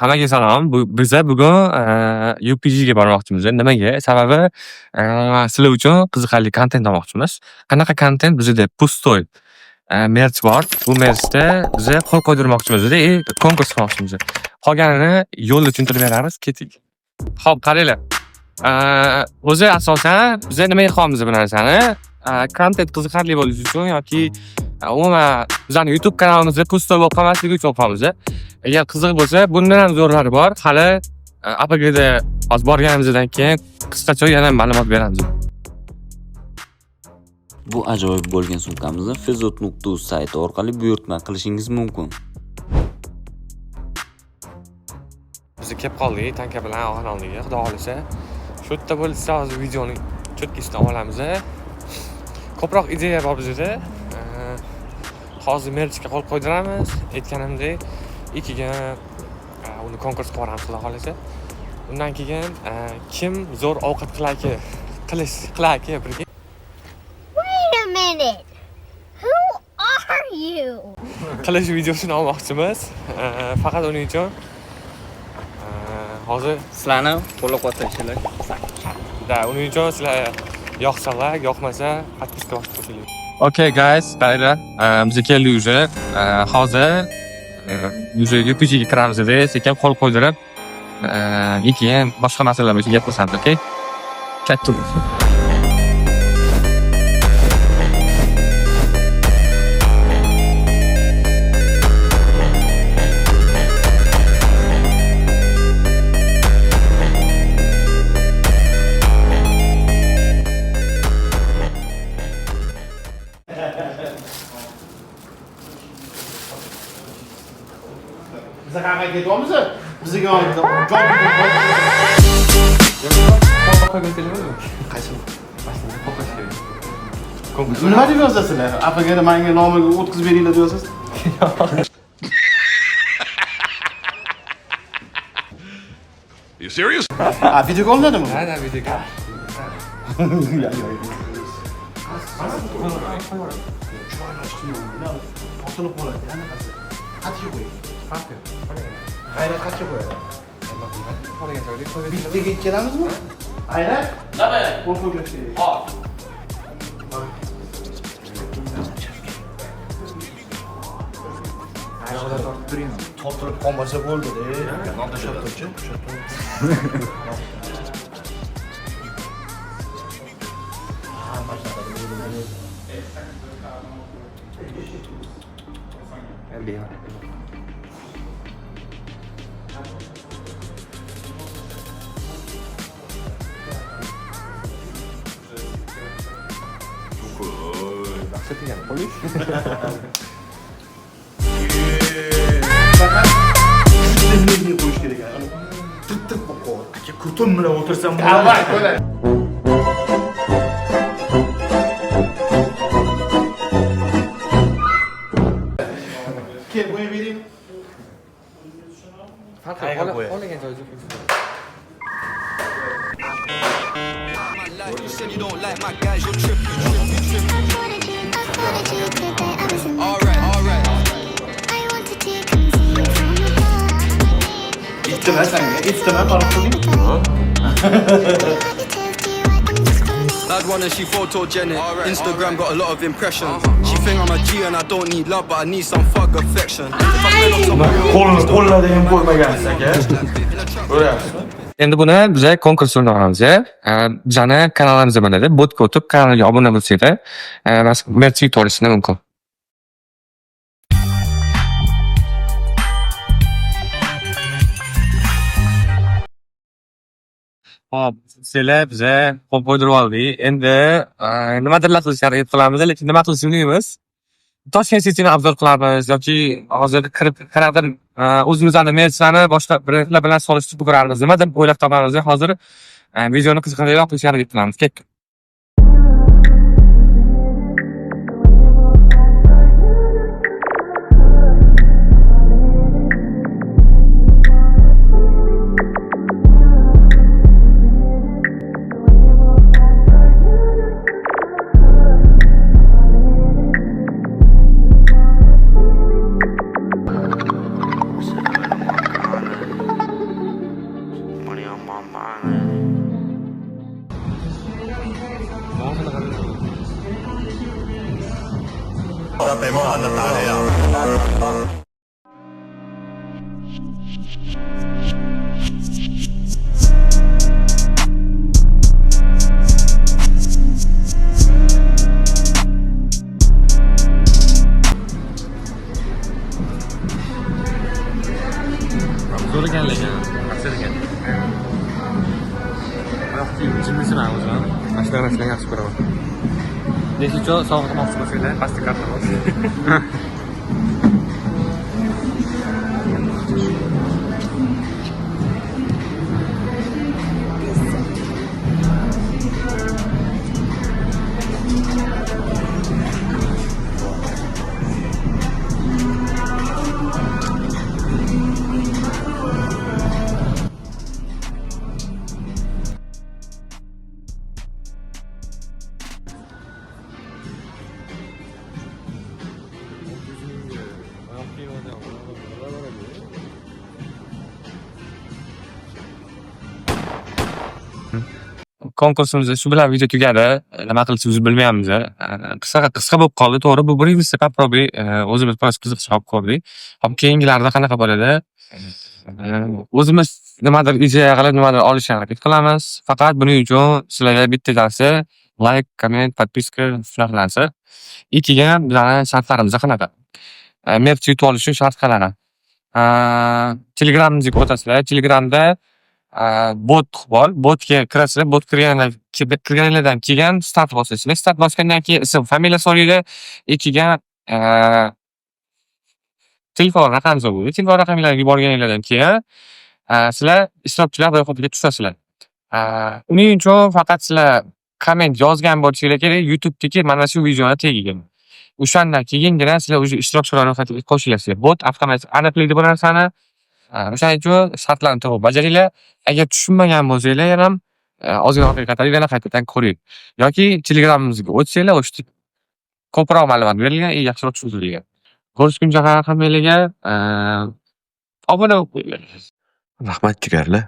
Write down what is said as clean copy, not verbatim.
Hammaga salom. Biza bugun UPGga bormoqchimiz. Nimaga? Sababi sizlar uchun qiziqarli kontent olmoqchimiz. Qanaqa kontent? Bizda pustoy merch bor. Bu merchda biza qo'l qo'ydirmoqchimiz и konkurs qilmoqchimiz. Qolganini yo'lda tushuntirib beramiz. Keting. Xo'p, qaranglar. O'zi asosan biza nima qilamiz bu narsani? Kontent qiziqarli bo'lishi uchun yoki umuman bizning YouTube kanalimizda pustoy bo'lib qolmasligi uchun qilamiz. Agar qiziq bo'lsa, bundan ham zo'rlari bor. Hali APGda hozir borganimizdan keyin qisqacha yana ma'lumot beramiz. Bu ajoyib bo'lgan sumkamizni fezot.uz sayti orqali buyurtma qilishingiz mumkin. Biz kelib qoldik, tanka bilan Og'anolniga, xudo xolisa. Shu yerda bo'lsa hozir videoning cho'tkisidan olamiz. Ko'proq ideya bor bizda. Hozir merchga qo'l qo'ydiramiz. Aytganimdek, ikkiga uni konkurs qilamiz, xudo xolisa. Undan keyin kim zo'r ovqat qilaki birga. Wait a minute. Who are you? Qilish videosini olmoqchimiz. Faqat uning uchun hozir sizlarni qo'llab-quvvatlashinglar. Uning uchun sizlar yoqsa like, yoqmasa podpiska bosib qo'shiling. Okay guys, qaranglar. Biz keldik уже. Hozir уже UPGga kiramiz edi. Sekin qo'l qo'ydirib, keyin boshqa masalalar bo'yicha gap qilamiz, okay? Katta. Bize kanka gidiyoruz mu? Bize gidiyoruz. Nima deb yozasizlar? APGda menga nomiga o'tkazib beringlar deyapsiz. You serious? Video olinadimi? Ha, video. Otilib bo'ladi, qanaqasi? Qatga qo'ying. Qatga. Aynan qatga qo'yadi. Bittaga kelamizmi? Aynan? Nima? Qo'l qo'yish kerak. Hop. Aynan tortib turing. Tortib qolmasa bo'ldi-da. Nonda shottirchi. Dinleyin qo'yish kerak. Tirtib qo'y. Aka kurtum bilan o'tirsam bo'ladi. Avval qo'ylar. Kel qo'yib bering. Qayerga qo'ygan joyga. You said you don't like my guys, you're tripping. Alright. İstemez sen ya. İstemez bana koyayım. Bad one and she photogenic. Instagram got a lot of impressions. She think I'm a G and I don't need love, but I need some fuck affection. Qo'llar ham qo'ymagansan ya. Ko'ryapsiz. Endi buni biza konkurs o'ynaymiz. Bizani kanalimizda bo'ladi. Botga o'tib kanalga obuna bo'lsanglar, merch yutib olishingiz mumkin. Hop, sizlar biza qo'l qo'ydirib oldik. Endi nimadirlar qilishga harakat qilamiz, lekin nima qilishni bilmaymiz. Toshkent City'ni obzor qilamiz yoki hozir kirib qanaqadir o'zimizning merchlarni boshqa brendlar bilan solishtirib ko'ramiz. Nimadir o'ylab topamiz. Hozir videoni qiziqarliroq qilishga harakat qilamiz. Ketdik. Zo'r ekan lekin. Yaxshi ekan. Jimmisini ham o'zim. Mashinalarni yaxshi ko'raman. Nechicho sovg'a qilmoqchi bo'lsanglar, pastga karta bor. Konkursimiz shu bilan video tugadi. Nima qilishimizni bilmayapmiz. Qisqa bo'lib qoldi, to'g'ri. Bu birinchisi попробуй o'zimiz biroz qiziqcha olib ko'rdik. Hop keyingilarida qanaqa bo'ladi? O'zimiz nimadir ideya qilib, nimadir olishga harakat qilamiz. Faqat buning uchun sizlarga bitta narsa like, komment, podpiska shunaqa narsa. Ikkiga bizning shartlarimiz qanaqa? Merch yutib olish uchun shart qanaqa? Telegramimizga o'tasizlar. Telegramda bot bor. Botga kirasizlar. Bot kirganlardan keyin start bosasizlar. Start bosgandan keyin ism, familiya so'raydi. Ikkiga telefon raqamingiz bo'ladi. Telefon raqaminglarni yuborganinglardan keyin sizlar ishtirokchilar ro'yxatiga tushasizlar. Uning uchun faqat sizlar komment yozgan bo'lishinglar kerak YouTube'dagi mana shu videoni tagiga. O'shandan keyingina sizlar o'sha ishtirokchilar ro'yxatiga qo'shilasizlar. Bot avtomatik aniqlaydi bu narsani. O'shaning uchun shartlarni to'g'ri bajaringlar. Agar tushunmagan bo'lsanglar ham ozgina haqiqatan yana qaytadan ko'ring. Yoki Telegramimizga o'tsanglar, o'sha ko'proq ma'lumot berilgan, yaxshiroq tushuntirilgan. Ko'rishguncha hammanglarga obuna bo'lib qo'yinglar. Rahmat jigarlar.